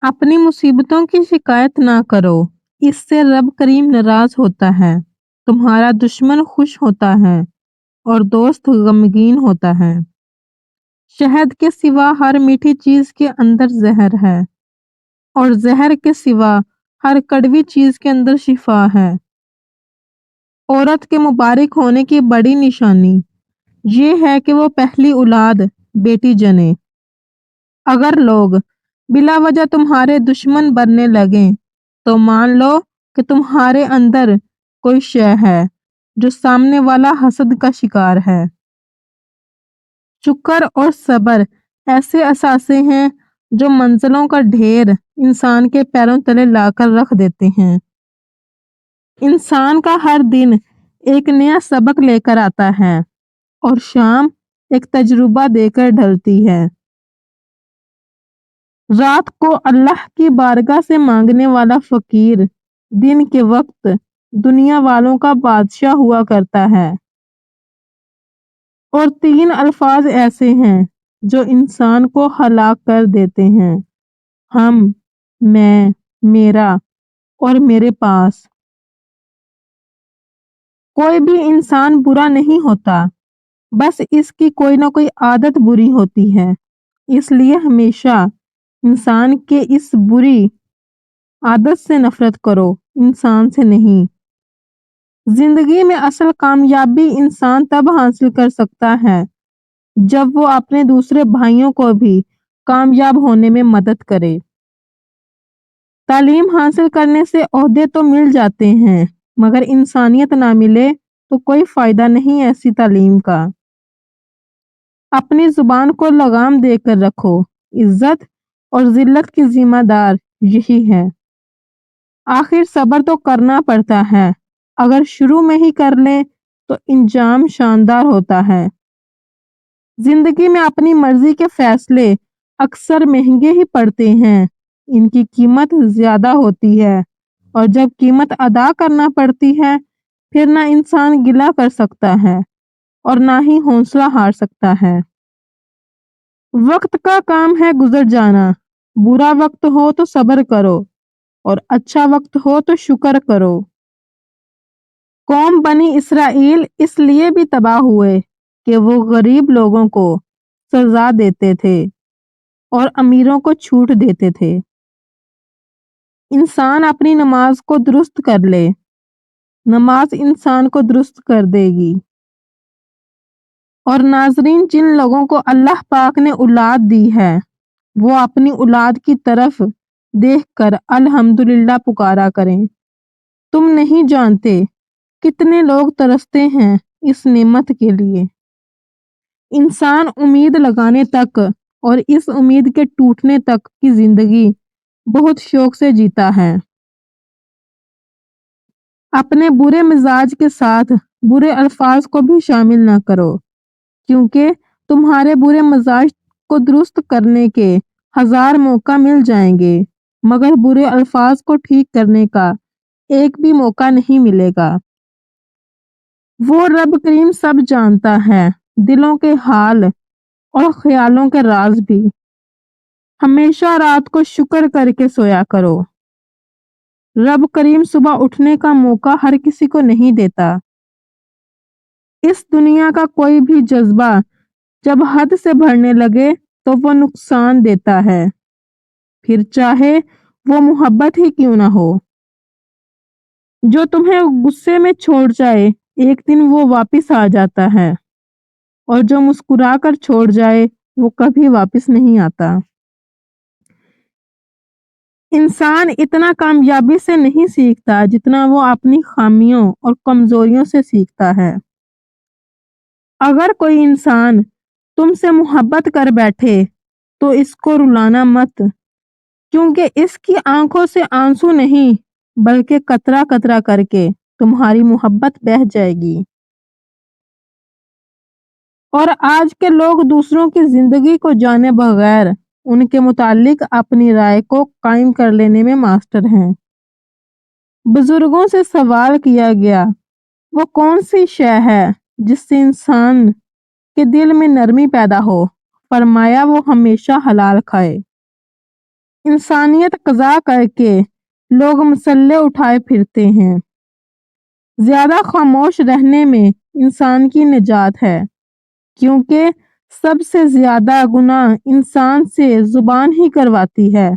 अपनी मुसीबतों की शिकायत ना करो, इससे रब करीम नाराज होता है। तुम्हारा दुश्मन खुश होता है और दोस्त गमगीन होता है। शहद के सिवा हर मीठी चीज के अंदर जहर है और जहर के सिवा हर कड़वी चीज के अंदर शिफा है। औरत के मुबारक होने की बड़ी निशानी ये है कि वो पहली औलाद बेटी जने। अगर लोग बिला वजह तुम्हारे दुश्मन बनने लगें तो मान लो कि तुम्हारे अंदर कोई शय है जो सामने वाला हसद का शिकार है। शुक्र और सब्र ऐसे असासे हैं जो मंजिलों का ढेर इंसान के पैरों तले लाकर रख देते हैं। इंसान का हर दिन एक नया सबक लेकर आता है और शाम एक तजुर्बा देकर ढलती है। रात को अल्लाह की बारगाह से मांगने वाला फकीर दिन के वक्त दुनिया वालों का बादशाह हुआ करता है। और तीन अल्फाज ऐसे हैं जो इंसान को हलाक कर देते हैं: हम, मैं, मेरा और मेरे पास। कोई भी इंसान बुरा नहीं होता, बस इसकी कोई ना कोई आदत बुरी होती है। इसलिए हमेशा इंसान के इस बुरी आदत से नफरत करो, इंसान से नहीं। जिंदगी में असल कामयाबी इंसान तब हासिल कर सकता है जब वो अपने दूसरे भाइयों को भी कामयाब होने में मदद करे। तालीम हासिल करने से ओहदे तो मिल जाते हैं, मगर इंसानियत ना मिले तो कोई फायदा नहीं ऐसी तालीम का। अपनी जुबान को लगाम देकर रखो, इज्जत और जिल्लत की जिम्मेदार यही है। आखिर सब्र तो करना पड़ता है, अगर शुरू में ही कर ले तो इंजाम शानदार होता है। जिंदगी में अपनी मर्जी के फैसले अक्सर महंगे ही पड़ते हैं, इनकी कीमत ज्यादा होती है और जब कीमत अदा करना पड़ती है फिर ना इंसान गिला कर सकता है और ना ही हौसला हार सकता है। वक्त का काम है गुजर जाना, बुरा वक्त हो तो सब्र करो और अच्छा वक्त हो तो शुक्र करो। कौम बनी इसराइल इसलिए भी तबाह हुए कि वो गरीब लोगों को सजा देते थे और अमीरों को छूट देते थे। इंसान अपनी नमाज को दुरुस्त कर ले, नमाज इंसान को दुरुस्त कर देगी। और नाजरीन, जिन लोगों को अल्लाह पाक ने औलाद दी है वो अपनी औलाद की तरफ देखकर अल्हम्दुलिल्लाह पुकारा करें। तुम नहीं जानते कितने लोग तरसते हैं इस नेमत के लिए। इंसान उम्मीद लगाने तक और इस उम्मीद के टूटने तक की जिंदगी बहुत शौक से जीता है। अपने बुरे मिजाज के साथ बुरे अल्फाज को भी शामिल ना करो, क्योंकि तुम्हारे बुरे मिजाज को दुरुस्त करने के हजार मौका मिल जाएंगे, मगर बुरे अल्फाज को ठीक करने का एक भी मौका नहीं मिलेगा। वो रब करीम सब जानता है, दिलों के हाल और ख्यालों के राज भी। हमेशा रात को शुक्र करके सोया करो। रब करीम सुबह उठने का मौका हर किसी को नहीं देता। इस दुनिया का कोई भी जज्बा जब हद से बढ़ने लगे तो वो नुकसान देता है, फिर चाहे वो मोहब्बत ही क्यों ना हो। जो तुम्हें गुस्से में छोड़ जाए एक दिन वो वापस आ जाता है और जो मुस्कुरा कर छोड़ जाए वो कभी वापस नहीं आता। इंसान इतना कामयाबी से नहीं सीखता जितना वो अपनी खामियों और कमजोरियों से सीखता है। अगर कोई इंसान तुमसे मोहब्बत कर बैठे तो इसको रुलाना मत, क्योंकि इसकी आंखों से आंसू नहीं बल्कि कतरा कतरा करके तुम्हारी मोहब्बत बह जाएगी। और आज के लोग दूसरों की जिंदगी को जाने बगैर उनके मुतालिक अपनी राय को कायम कर लेने में मास्टर हैं। बुजुर्गों से सवाल किया गया, वो कौन सी शय है जिससे इंसान के दिल में नरमी पैदा हो? फरमाया, वो हमेशा हलाल खाए। इंसानियत कज़ा करके लोग मसल्ले उठाए फिरते हैं। ज्यादा खामोश रहने में इंसान की निजात है, क्योंकि सबसे ज्यादा गुनाह इंसान से जुबान ही करवाती है।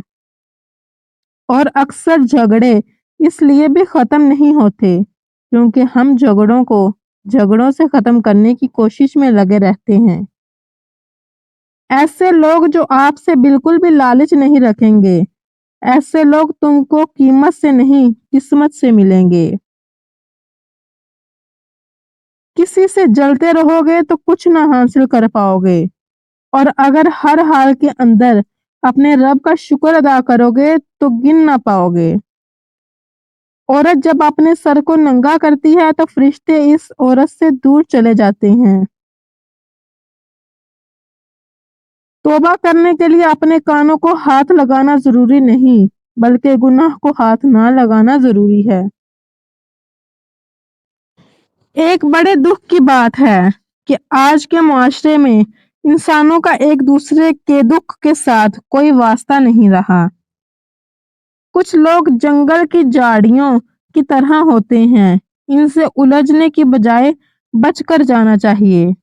और अक्सर झगड़े इसलिए भी खत्म नहीं होते क्योंकि हम झगड़ों को झगड़ों से खत्म करने की कोशिश में लगे रहते हैं। ऐसे लोग जो आपसे बिल्कुल भी लालच नहीं रखेंगे, ऐसे लोग तुमको कीमत से नहीं किस्मत से मिलेंगे। किसी से जलते रहोगे तो कुछ ना हासिल कर पाओगे, और अगर हर हाल के अंदर अपने रब का शुक्र अदा करोगे तो गिन ना पाओगे। औरत जब अपने सर को नंगा करती है तो फरिश्ते इस औरत से दूर चले जाते हैं। तौबा करने के लिए अपने कानों को हाथ लगाना जरूरी नहीं, बल्कि गुनाह को हाथ ना लगाना जरूरी है। एक बड़े दुख की बात है कि आज के मुआशरे में इंसानों का एक दूसरे के दुख के साथ कोई वास्ता नहीं रहा। कुछ लोग जंगल की झाड़ियों की तरह होते हैं, इनसे उलझने की बजाय बचकर जाना चाहिए।